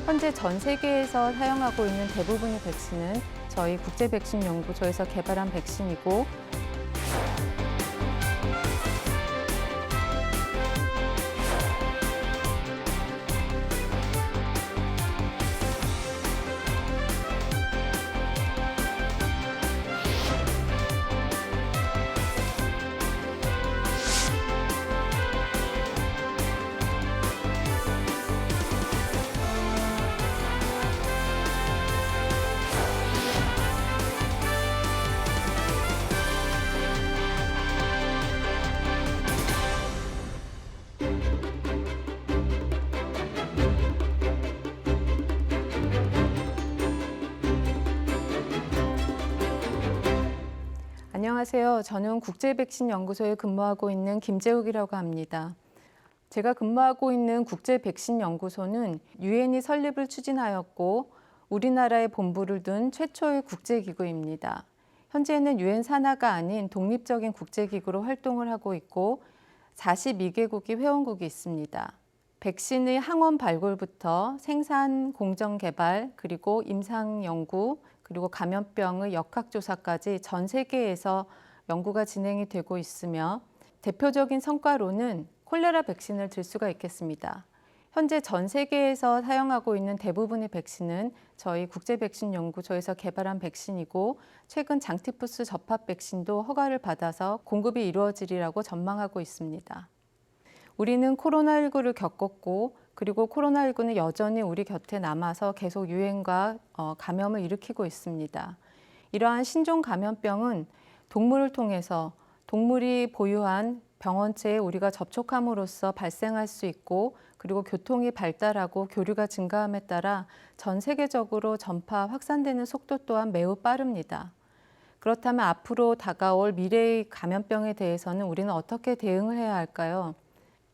현재 전 세계에서 사용하고 있는 대부분의 백신은 저희 국제백신연구소에서 개발한 백신이고, 안녕하세요. 저는 국제백신연구소에 근무하고 있는 김재욱이라고 합니다. 제가 근무하고 있는 국제백신연구소는 유엔이 설립을 추진하였고 우리나라의 본부를 둔 최초의 국제기구입니다. 현재는 유엔 산하가 아닌 독립적인 국제기구로 활동을 하고 있고 42개국이 회원국이 있습니다. 백신의 항원 발굴부터 생산, 공정 개발, 그리고 임상 연구, 그리고 감염병의 역학조사까지 전 세계에서 연구가 진행이 되고 있으며 대표적인 성과로는 콜레라 백신을 들 수가 있겠습니다. 현재 전 세계에서 사용하고 있는 대부분의 백신은 저희 국제백신연구소에서 개발한 백신이고 최근 장티푸스 접합 백신도 허가를 받아서 공급이 이루어지리라고 전망하고 있습니다. 우리는 코로나19를 겪었고 그리고 코로나19는 여전히 우리 곁에 남아서 계속 유행과 감염을 일으키고 있습니다. 이러한 신종 감염병은 동물을 통해서 동물이 보유한 병원체에 우리가 접촉함으로써 발생할 수 있고 그리고 교통이 발달하고 교류가 증가함에 따라 전 세계적으로 전파, 확산되는 속도 또한 매우 빠릅니다. 그렇다면 앞으로 다가올 미래의 감염병에 대해서는 우리는 어떻게 대응을 해야 할까요?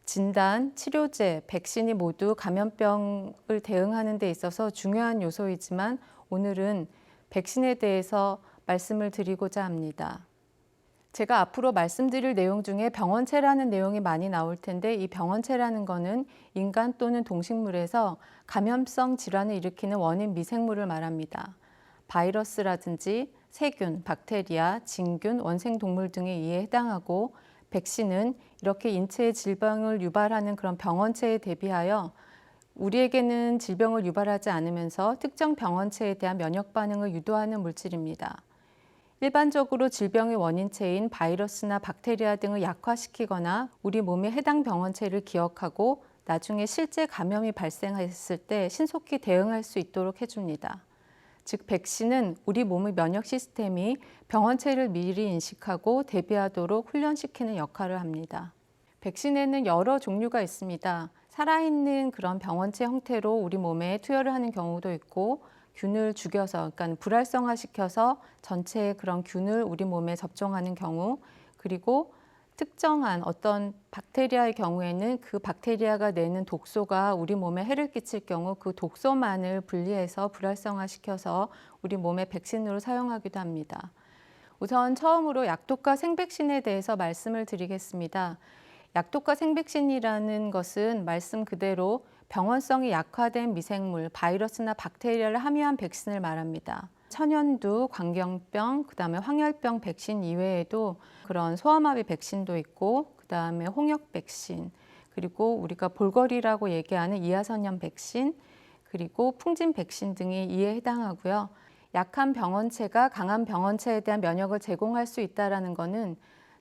진단, 치료제, 백신이 모두 감염병을 대응하는 데 있어서 중요한 요소이지만 오늘은 백신에 대해서 말씀을 드리고자 합니다. 제가 앞으로 말씀드릴 내용 중에 병원체라는 내용이 많이 나올 텐데 이 병원체라는 거는 인간 또는 동식물에서 감염성 질환을 일으키는 원인 미생물을 말합니다. 바이러스라든지 세균, 박테리아, 진균, 원생동물 등에 이에 해당하고 백신은 이렇게 인체에 질병을 유발하는 그런 병원체에 대비하여 우리에게는 질병을 유발하지 않으면서 특정 병원체에 대한 면역 반응을 유도하는 물질입니다. 일반적으로 질병의 원인체인 바이러스나 박테리아 등을 약화시키거나 우리 몸에 해당 병원체를 기억하고 나중에 실제 감염이 발생했을 때 신속히 대응할 수 있도록 해줍니다. 즉 백신은 우리 몸의 면역 시스템이 병원체를 미리 인식하고 대비하도록 훈련시키는 역할을 합니다. 백신에는 여러 종류가 있습니다. 살아있는 그런 병원체 형태로 우리 몸에 투여를 하는 경우도 있고 균을 죽여서, 그러니까 불활성화시켜서 전체의 그런 균을 우리 몸에 접종하는 경우, 그리고 특정한 어떤 박테리아의 경우에는 그 박테리아가 내는 독소가 우리 몸에 해를 끼칠 경우 그 독소만을 분리해서 불활성화시켜서 우리 몸에 백신으로 사용하기도 합니다. 우선 처음으로 약독과 생백신에 대해서 말씀을 드리겠습니다. 약독과 생백신이라는 것은 말씀 그대로 병원성이 약화된 미생물, 바이러스나 박테리아를 함유한 백신을 말합니다. 천연두, 광견병, 그다음에 황열병 백신 이외에도 그런 소아마비 백신도 있고 그다음에 홍역 백신, 그리고 우리가 볼거리라고 얘기하는 이하선염 백신, 그리고 풍진 백신 등이 이에 해당하고요. 약한 병원체가 강한 병원체에 대한 면역을 제공할 수 있다는 것은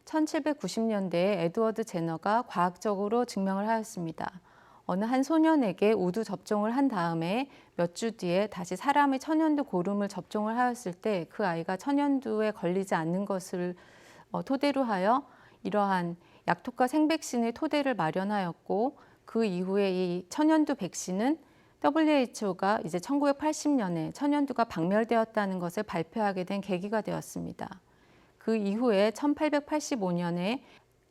1790년대에 에드워드 제너가 과학적으로 증명을 하였습니다. 어느 한 소년에게 우두 접종을 한 다음에 몇 주 뒤에 다시 사람의 천연두 고름을 접종을 하였을 때 그 아이가 천연두에 걸리지 않는 것을 토대로 하여 이러한 약독과 생백신의 토대를 마련하였고 그 이후에 이 천연두 백신은 WHO가 이제 1980년에 천연두가 박멸되었다는 것을 발표하게 된 계기가 되었습니다. 그 이후에 1885년에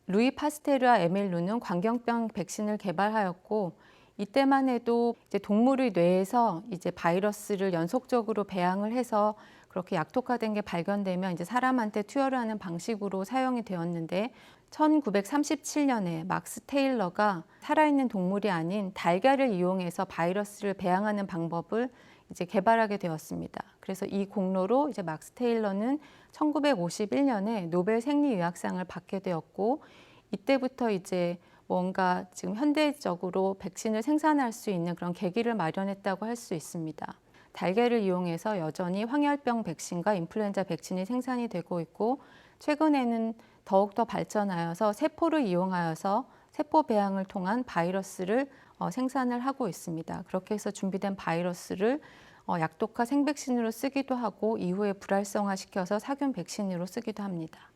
루이 파스테르와 에밀 루는 광견병 백신을 개발하였고 이때만 해도 이제 동물의 뇌에서 이제 바이러스를 연속적으로 배양을 해서 그렇게 약독화된 게 발견되면 이제 사람한테 투여를 하는 방식으로 사용이 되었는데 1937년에 막스 테일러가 살아있는 동물이 아닌 달걀을 이용해서 바이러스를 배양하는 방법을 이제 개발하게 되었습니다. 그래서 이 공로로 이제 막스 테일러는 1951년에 노벨 생리의학상을 받게 되었고, 이때부터 이제 뭔가 지금 현대적으로 백신을 생산할 수 있는 그런 계기를 마련했다고 할 수 있습니다. 달걀을 이용해서 여전히 황열병 백신과 인플루엔자 백신이 생산이 되고 있고, 최근에는 더욱더 발전하여서 세포를 이용하여서 세포 배양을 통한 바이러스를 생산을 하고 있습니다. 그렇게 해서 준비된 바이러스를 약독화 생백신으로 쓰기도 하고, 이후에 불활성화시켜서 사균 백신으로 쓰기도 합니다.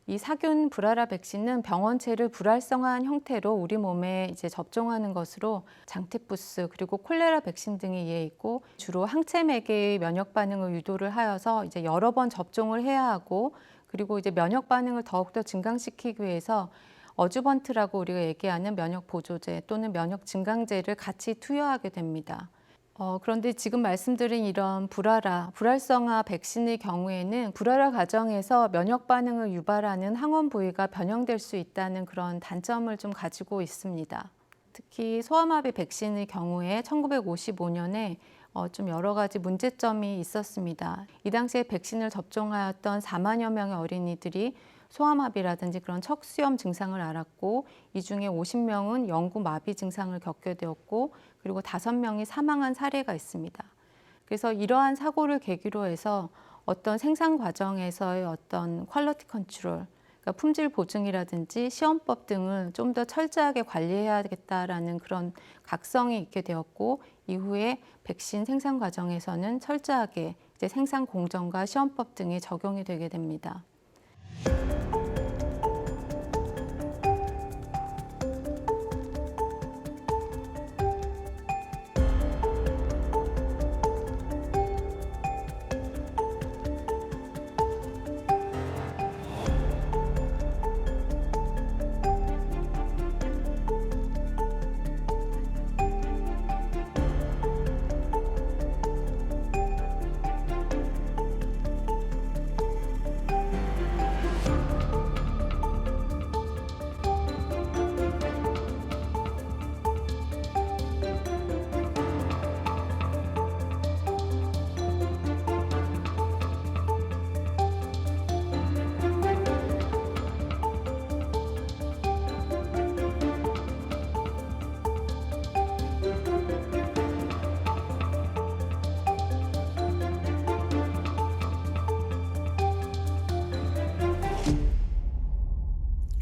이 사균 불활화 백신은 병원체를 불활성화한 형태로 우리 몸에 이제 접종하는 것으로 장테푸스 그리고 콜레라 백신 등이 이에 있고, 주로 항체 매개의 면역 반응을 유도를 하여서 이제 여러 번 접종을 해야 하고, 그리고 이제 면역 반응을 더욱더 증강시키기 위해서 어주번트라고 우리가 얘기하는 면역 보조제 또는 면역 증강제를 같이 투여하게 됩니다. 그런데 지금 말씀드린 이런 불활성화 백신의 경우에는 불활화 과정에서 면역 반응을 유발하는 항원 부위가 변형될 수 있다는 그런 단점을 좀 가지고 있습니다. 특히 소아마비 백신의 경우에 1955년에 좀 여러 가지 문제점이 있었습니다. 이 당시에 백신을 접종하였던 4만여 명의 어린이들이 소아마비라든지 그런 척수염 증상을 앓았고, 이 중에 50명은 영구 마비 증상을 겪게 되었고, 그리고 5명이 사망한 사례가 있습니다. 그래서 이러한 사고를 계기로 해서 어떤 생산 과정에서의 어떤 퀄리티 컨트롤, 그러니까 품질 보증이라든지 시험법 등을 좀 더 철저하게 관리해야겠다라는 그런 각성이 있게 되었고, 이후에 백신 생산 과정에서는 철저하게 이제 생산 공정과 시험법 등이 적용이 되게 됩니다.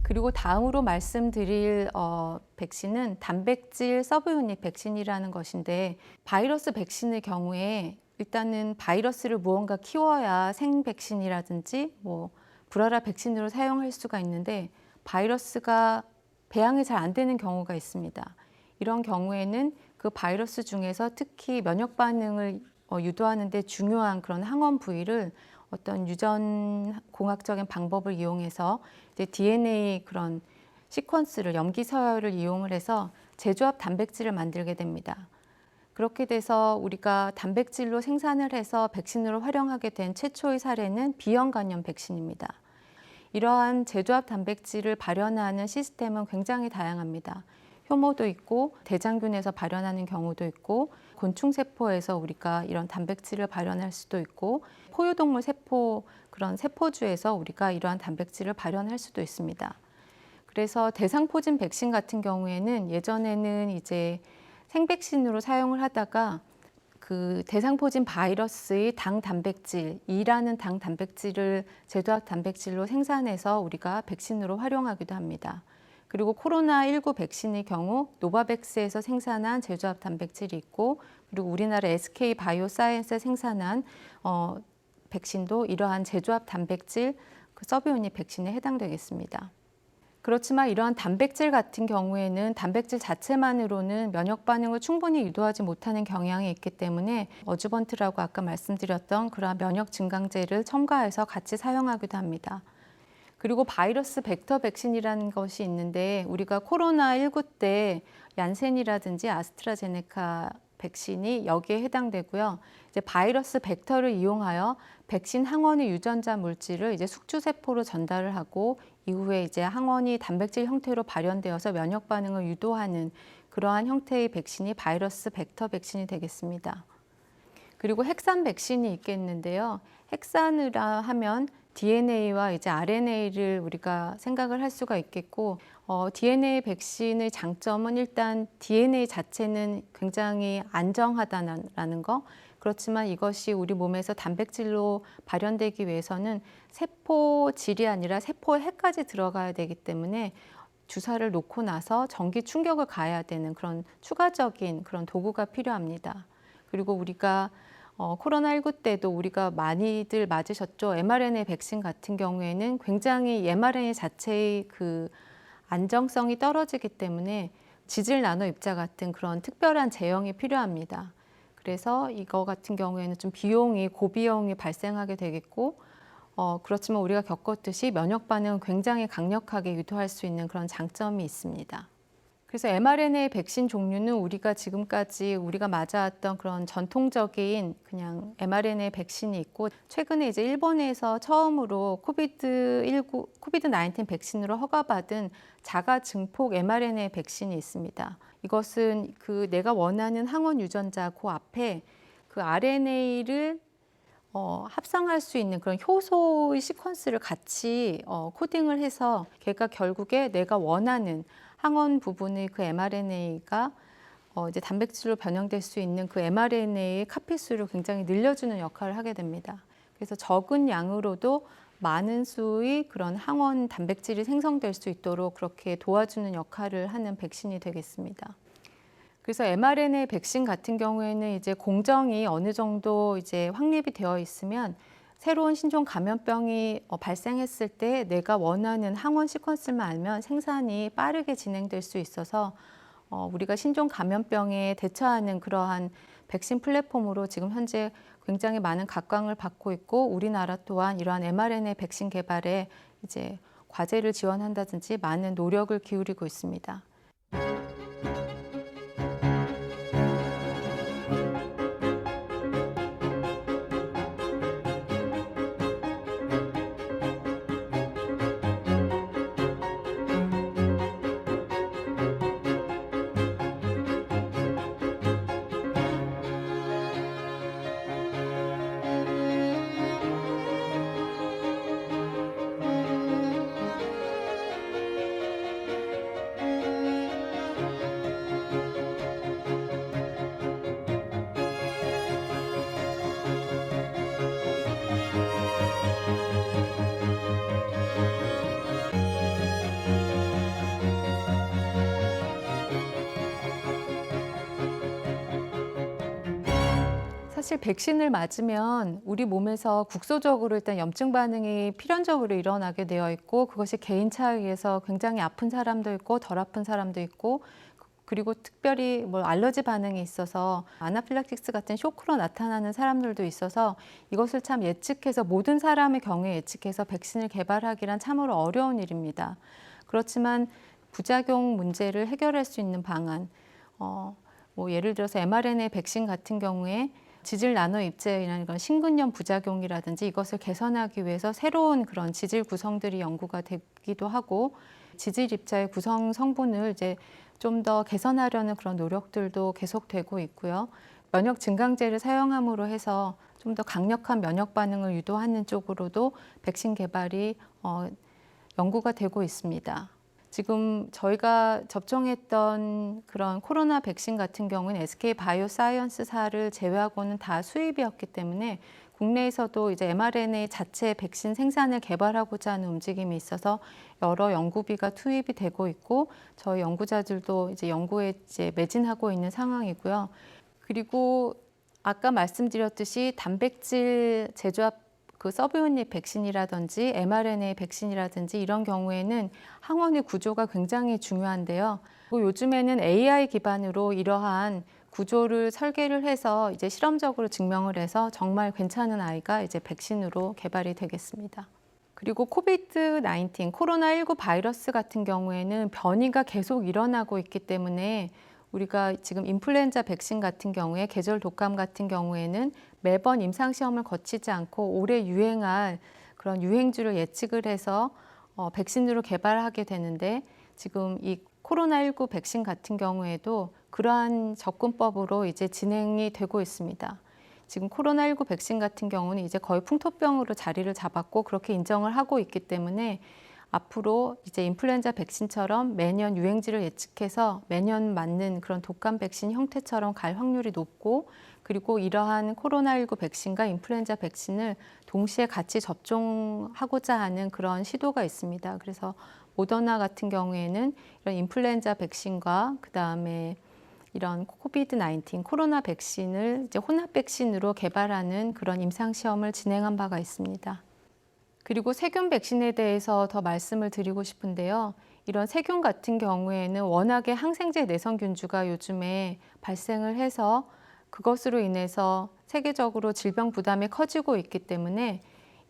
그리고 다음으로 말씀드릴 백신은 단백질 서브유닛 백신이라는 것인데, 바이러스 백신의 경우에 일단은 바이러스를 무언가 키워야 생백신이라든지 불활화 백신으로 사용할 수가 있는데, 바이러스가 배양이 잘 안 되는 경우가 있습니다. 이런 경우에는 그 바이러스 중에서 특히 면역 반응을 유도하는 데 중요한 그런 항원 부위를 어떤 유전 공학적인 방법을 이용해서 이제 DNA 그런 시퀀스를, 염기 서열을 이용을 해서 제조합 단백질을 만들게 됩니다. 그렇게 돼서 우리가 단백질로 생산을 해서 백신으로 활용하게 된 최초의 사례는 비형 간염 백신입니다. 이러한 제조합 단백질을 발현하는 시스템은 굉장히 다양합니다. 효모도 있고, 대장균에서 발현하는 경우도 있고, 곤충 세포에서 우리가 이런 단백질을 발현할 수도 있고, 포유동물 세포, 그런 세포주에서 우리가 이러한 단백질을 발현할 수도 있습니다. 그래서 대상포진 백신 같은 경우에는 예전에는 이제 생백신으로 사용을 하다가 그 대상포진 바이러스의 당 단백질, E라는 당 단백질을 제조합 단백질로 생산해서 우리가 백신으로 활용하기도 합니다. 그리고 코로나19 백신의 경우 노바백스에서 생산한 제조합 단백질이 있고, 그리고 우리나라 SK 바이오사이언스에서 생산한 백신도 이러한 제조합 단백질 서브유닛 백신에 해당되겠습니다. 그렇지만 이러한 단백질 같은 경우에는 단백질 자체만으로는 면역 반응을 충분히 유도하지 못하는 경향이 있기 때문에 어주번트라고 아까 말씀드렸던 그러한 면역 증강제를 첨가해서 같이 사용하기도 합니다. 그리고 바이러스 벡터 백신이라는 것이 있는데, 우리가 코로나19 때 얀센이라든지 아스트라제네카 백신이 여기에 해당되고요. 이제 바이러스 벡터를 이용하여 백신 항원의 유전자 물질을 이제 숙주세포로 전달을 하고, 이후에 이제 항원이 단백질 형태로 발현되어서 면역 반응을 유도하는 그러한 형태의 백신이 바이러스 벡터 백신이 되겠습니다. 그리고 핵산 백신이 있겠는데요. 핵산이라 하면 DNA와 이제 RNA를 우리가 생각을 할 수가 있겠고, DNA 백신의 장점은 일단 DNA 자체는 굉장히 안정하다는 거. 그렇지만 이것이 우리 몸에서 단백질로 발현되기 위해서는 세포질이 아니라 세포의 핵까지 들어가야 되기 때문에 주사를 놓고 나서 전기 충격을 가해야 되는 그런 추가적인 그런 도구가 필요합니다. 그리고 우리가 코로나19 때도 우리가 많이들 맞으셨죠. mRNA 백신 같은 경우에는 굉장히 mRNA 자체의 그 안정성이 떨어지기 때문에 지질 나노 입자 같은 그런 특별한 제형이 필요합니다. 그래서 이거 같은 경우에는 좀 고비용이 발생하게 되겠고, 그렇지만 우리가 겪었듯이 면역 반응은 굉장히 강력하게 유도할 수 있는 그런 장점이 있습니다. 그래서 mRNA 백신 종류는 우리가 지금까지 우리가 맞아왔던 그런 전통적인 그냥 mRNA 백신이 있고, 최근에 이제 일본에서 처음으로 코비드-19 백신으로 허가받은 자가 증폭 mRNA 백신이 있습니다. 이것은 그 내가 원하는 항원 유전자 그 앞에 그 RNA를 합성할 수 있는 그런 효소의 시퀀스를 같이 코딩을 해서 걔가 결국에 내가 원하는 항원 부분의 그 mRNA가 이제 단백질로 변형될 수 있는 그 mRNA의 카피 수를 굉장히 늘려주는 역할을 하게 됩니다. 그래서 적은 양으로도 많은 수의 그런 항원 단백질이 생성될 수 있도록 그렇게 도와주는 역할을 하는 백신이 되겠습니다. 그래서 mRNA 백신 같은 경우에는 이제 공정이 어느 정도 이제 확립이 되어 있으면 새로운 신종 감염병이 발생했을 때 내가 원하는 항원 시퀀스만 알면 생산이 빠르게 진행될 수 있어서 우리가 신종 감염병에 대처하는 그러한 백신 플랫폼으로 지금 현재 굉장히 많은 각광을 받고 있고, 우리나라 또한 이러한 mRNA 백신 개발에 이제 과제를 지원한다든지 많은 노력을 기울이고 있습니다. 사실 백신을 맞으면 우리 몸에서 국소적으로 일단 염증 반응이 필연적으로 일어나게 되어 있고, 그것이 개인차에 의해서 굉장히 아픈 사람도 있고 덜 아픈 사람도 있고, 그리고 특별히 뭐 알러지 반응이 있어서 아나필락틱스 같은 쇼크로 나타나는 사람들도 있어서 이것을 참 예측해서 모든 사람의 경우에 예측해서 백신을 개발하기란 참으로 어려운 일입니다. 그렇지만 부작용 문제를 해결할 수 있는 방안, 뭐 예를 들어서 mRNA 백신 같은 경우에 지질 나노 입자라는 그런 심근염 부작용이라든지 이것을 개선하기 위해서 새로운 그런 지질 구성들이 연구가 되기도 하고, 지질 입자의 구성 성분을 이제 좀 더 개선하려는 그런 노력들도 계속되고 있고요. 면역 증강제를 사용함으로 해서 좀 더 강력한 면역 반응을 유도하는 쪽으로도 백신 개발이 연구가 되고 있습니다. 지금 저희가 접종했던 그런 코로나 백신 같은 경우는 SK 바이오사이언스사를 제외하고는 다 수입이었기 때문에 국내에서도 이제 mRNA 자체 백신 생산을 개발하고자 하는 움직임이 있어서 여러 연구비가 투입이 되고 있고, 저희 연구자들도 이제 연구에 이제 매진하고 있는 상황이고요. 그리고 아까 말씀드렸듯이 단백질 제조합 그 서브유닛 백신이라든지 mRNA 백신이라든지 이런 경우에는 항원의 구조가 굉장히 중요한데요. 요즘에는 AI 기반으로 이러한 구조를 설계를 해서 이제 실험적으로 증명을 해서 정말 괜찮은 아이가 이제 백신으로 개발이 되겠습니다. 그리고 코비드-19, 코로나19 바이러스 같은 경우에는 변이가 계속 일어나고 있기 때문에 우리가 지금 인플루엔자 백신 같은 경우에 계절 독감 같은 경우에는 매번 임상시험을 거치지 않고 올해 유행할 그런 유행주를 예측을 해서 백신으로 개발하게 되는데 지금 이 코로나19 백신 같은 경우에도 그러한 접근법으로 이제 진행이 되고 있습니다. 지금 코로나19 백신 같은 경우는 이제 거의 풍토병으로 자리를 잡았고 그렇게 인정을 하고 있기 때문에 앞으로 이제 인플루엔자 백신처럼 매년 유행지를 예측해서 매년 맞는 그런 독감 백신 형태처럼 갈 확률이 높고 그리고 이러한 코로나19 백신과 인플루엔자 백신을 동시에 같이 접종하고자 하는 그런 시도가 있습니다. 그래서 모더나 같은 경우에는 이런 인플루엔자 백신과 그다음에 이런 코비드-19 코로나 백신을 이제 혼합 백신으로 개발하는 그런 임상 시험을 진행한 바가 있습니다. 그리고 세균 백신에 대해서 더 말씀을 드리고 싶은데요. 이런 세균 같은 경우에는 워낙에 항생제 내성균주가 요즘에 발생을 해서 그것으로 인해서 세계적으로 질병 부담이 커지고 있기 때문에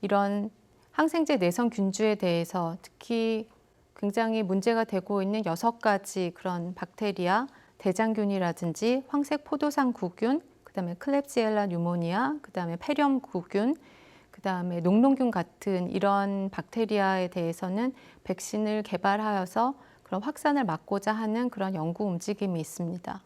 이런 항생제 내성균주에 대해서 특히 굉장히 문제가 되고 있는 6가지 그런 박테리아, 대장균이라든지 황색 포도상 구균, 그다음에 클렙시엘라 뉴모니아, 그다음에 폐렴구균, 그다음에 녹농균 같은 이런 박테리아에 대해서는 백신을 개발하여서 그런 확산을 막고자 하는 그런 연구 움직임이 있습니다.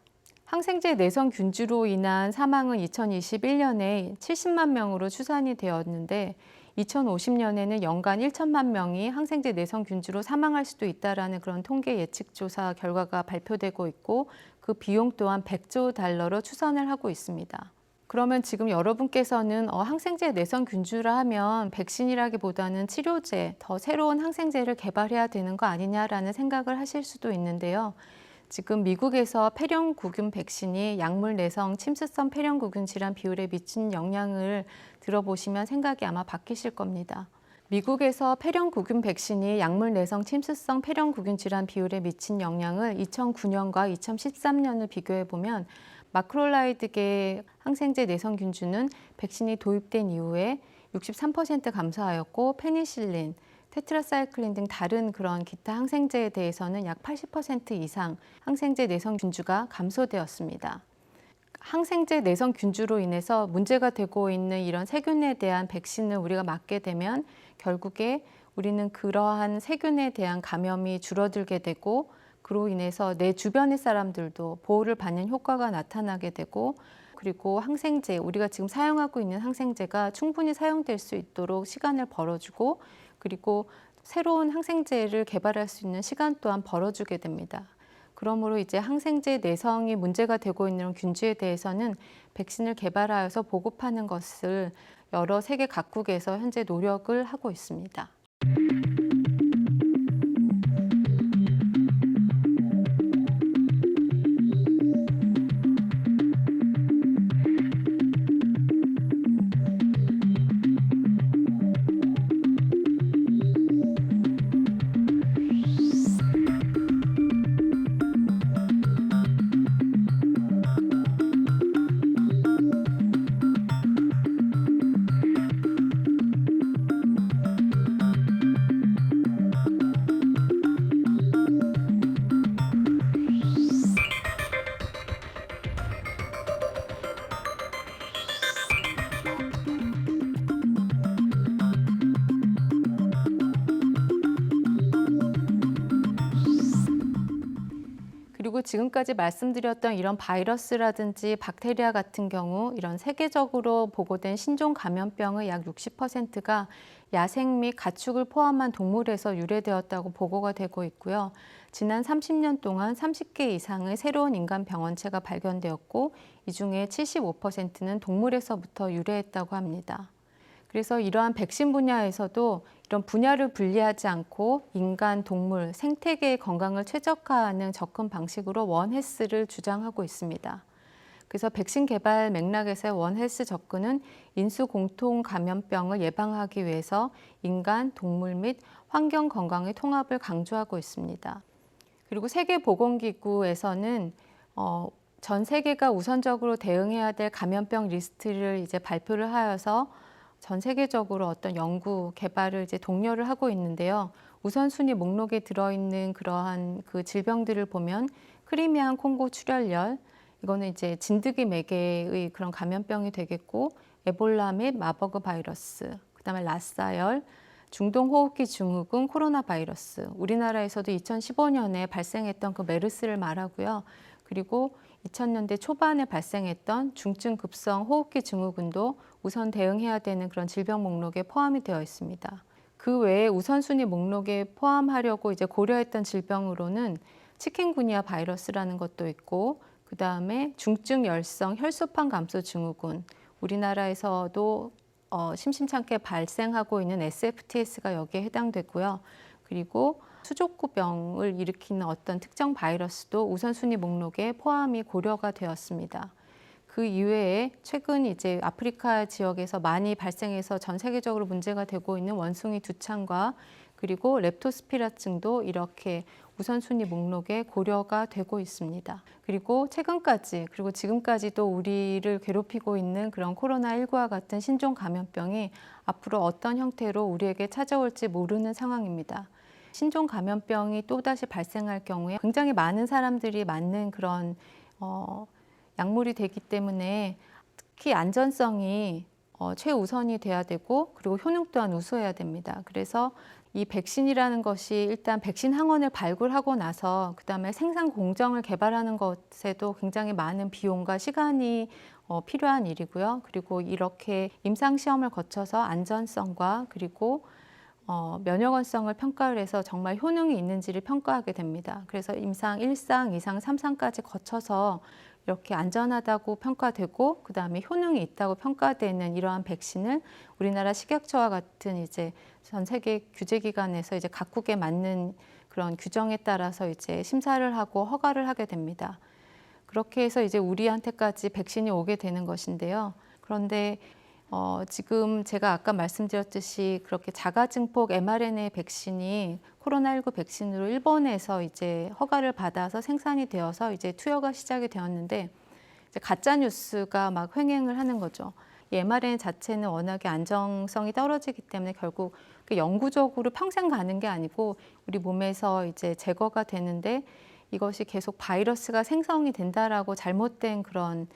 항생제 내성균주로 인한 사망은 2021년에 70만 명으로 추산이 되었는데 2050년에는 연간 1천만 명이 항생제 내성균주로 사망할 수도 있다라는 그런 통계 예측 조사 결과가 발표되고 있고 그 비용 또한 100조 달러로 추산을 하고 있습니다. 그러면 지금 여러분께서는 항생제 내성균주라 하면 백신이라기보다는 치료제, 더 새로운 항생제를 개발해야 되는 거 아니냐라는 생각을 하실 수도 있는데요. 지금 미국에서 폐렴구균 백신이 약물 내성 침수성 폐렴구균 질환 비율에 미친 영향을 들어보시면 생각이 아마 바뀌실 겁니다. 미국에서 폐렴구균 백신이 약물 내성 침수성 폐렴구균 질환 비율에 미친 영향을 2009년과 2013년을 비교해 보면 마크롤라이드계 항생제 내성균주는 백신이 도입된 이후에 63% 감소하였고 페니실린, 테트라사이클린 등 다른 그런 기타 항생제에 대해서는 약 80% 이상 항생제 내성균주가 감소되었습니다. 항생제 내성균주로 인해서 문제가 되고 있는 이런 세균에 대한 백신을 우리가 맞게 되면 결국에 우리는 그러한 세균에 대한 감염이 줄어들게 되고 그로 인해서 내 주변의 사람들도 보호를 받는 효과가 나타나게 되고 그리고 항생제, 우리가 지금 사용하고 있는 항생제가 충분히 사용될 수 있도록 시간을 벌어주고 그리고 새로운 항생제를 개발할 수 있는 시간 또한 벌어주게 됩니다. 그러므로 이제 항생제 내성이 문제가 되고 있는 균주에 대해서는 백신을 개발하여서 보급하는 것을 여러 세계 각국에서 현재 노력을 하고 있습니다. 그리고 지금까지 말씀드렸던 이런 바이러스라든지 박테리아 같은 경우 이런 세계적으로 보고된 신종 감염병의 약 60%가 야생 및 가축을 포함한 동물에서 유래되었다고 보고가 되고 있고요. 지난 30년 동안 30개 이상의 새로운 인간 병원체가 발견되었고 이 중에 75%는 동물에서부터 유래했다고 합니다. 그래서 이러한 백신 분야에서도 이런 분야를 분리하지 않고 인간, 동물, 생태계의 건강을 최적화하는 접근 방식으로 원헬스를 주장하고 있습니다. 그래서 백신 개발 맥락에서의 원헬스 접근은 인수 공통 감염병을 예방하기 위해서 인간, 동물 및 환경 건강의 통합을 강조하고 있습니다. 그리고 세계보건기구에서는 전 세계가 우선적으로 대응해야 될 감염병 리스트를 이제 발표를 하여서 전 세계적으로 어떤 연구 개발을 이제 독려를 하고 있는데요. 우선순위 목록에 들어있는 그러한 그 질병들을 보면 크리미안 콩고 출혈열, 이거는 이제 진드기 매개의 그런 감염병이 되겠고, 에볼라 및 마버그 바이러스, 그다음에 라사열, 중동호흡기 증후군 코로나 바이러스, 우리나라에서도 2015년에 발생했던 그 메르스를 말하고요. 그리고 2000년대 초반에 발생했던 중증 급성 호흡기 증후군도 우선 대응해야 되는 그런 질병 목록에 포함이 되어 있습니다. 그 외에 우선순위 목록에 포함하려고 이제 고려했던 질병으로는 치킨구니아 바이러스라는 것도 있고, 그 다음에 중증 열성 혈소판 감소 증후군, 우리나라에서도 심심찮게 발생하고 있는 SFTS가 여기에 해당되고요. 그리고 수족구병을 일으키는 어떤 특정 바이러스도 우선순위 목록에 포함이 고려가 되었습니다. 그 이외에 최근 이제 아프리카 지역에서 많이 발생해서 전 세계적으로 문제가 되고 있는 원숭이 두창과 그리고 렙토스피라증도 이렇게 우선순위 목록에 고려가 되고 있습니다. 그리고 최근까지 그리고 지금까지도 우리를 괴롭히고 있는 그런 코로나19와 같은 신종 감염병이 앞으로 어떤 형태로 우리에게 찾아올지 모르는 상황입니다. 신종 감염병이 또다시 발생할 경우에 굉장히 많은 사람들이 맞는 그런 약물이 되기 때문에 특히 안전성이 최우선이 돼야 되고, 그리고 효능 또한 우수해야 됩니다. 그래서 이 백신이라는 것이 일단 백신 항원을 발굴하고 나서 그다음에 생산 공정을 개발하는 것에도 굉장히 많은 비용과 시간이 필요한 일이고요. 그리고 이렇게 임상 시험을 거쳐서 안전성과 그리고 면역원성을 평가를 해서 정말 효능이 있는지를 평가하게 됩니다. 그래서 임상 1상, 2상, 3상까지 거쳐서 이렇게 안전하다고 평가되고 그다음에 효능이 있다고 평가되는 이러한 백신을 우리나라 식약처와 같은 이제 전 세계 규제기관에서 이제 각국에 맞는 그런 규정에 따라서 이제 심사를 하고 허가를 하게 됩니다. 그렇게 해서 이제 우리한테까지 백신이 오게 되는 것인데요. 그런데 지금 제가 아까 말씀드렸듯이 그렇게 자가증폭 mRNA 백신이 코로나19 백신으로 일본에서 이제 허가를 받아서 생산이 되어서 이제 투여가 시작이 되었는데, 이제 가짜 뉴스가 막 횡행을 하는 거죠. 이 mRNA 자체는 워낙에 안정성이 떨어지기 때문에 결국 영구적으로 평생 가는 게 아니고 우리 몸에서 이제 제거가 되는데, 이것이 계속 바이러스가 생성이 된다라고 잘못된 그런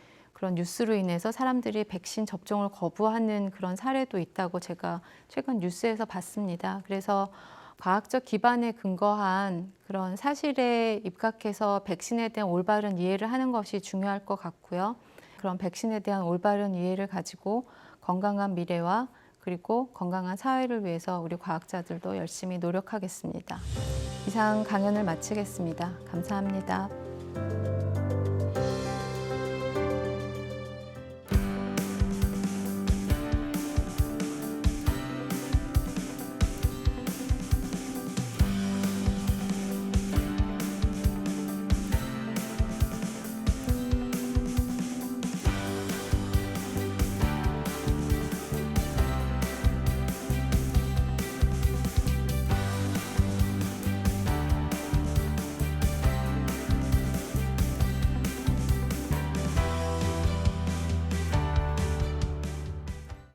뉴스로 인해서 사람들이 백신 접종을 거부하는 그런 사례도 있다고 제가 최근 뉴스에서 봤습니다. 그래서 과학적 기반에 근거한 그런 사실에 입각해서 백신에 대한 올바른 이해를 하는 것이 중요할 것 같고요. 그런 백신에 대한 올바른 이해를 가지고 건강한 미래와 그리고 건강한 사회를 위해서 우리 과학자들도 열심히 노력하겠습니다. 이상 강연을 마치겠습니다. 감사합니다.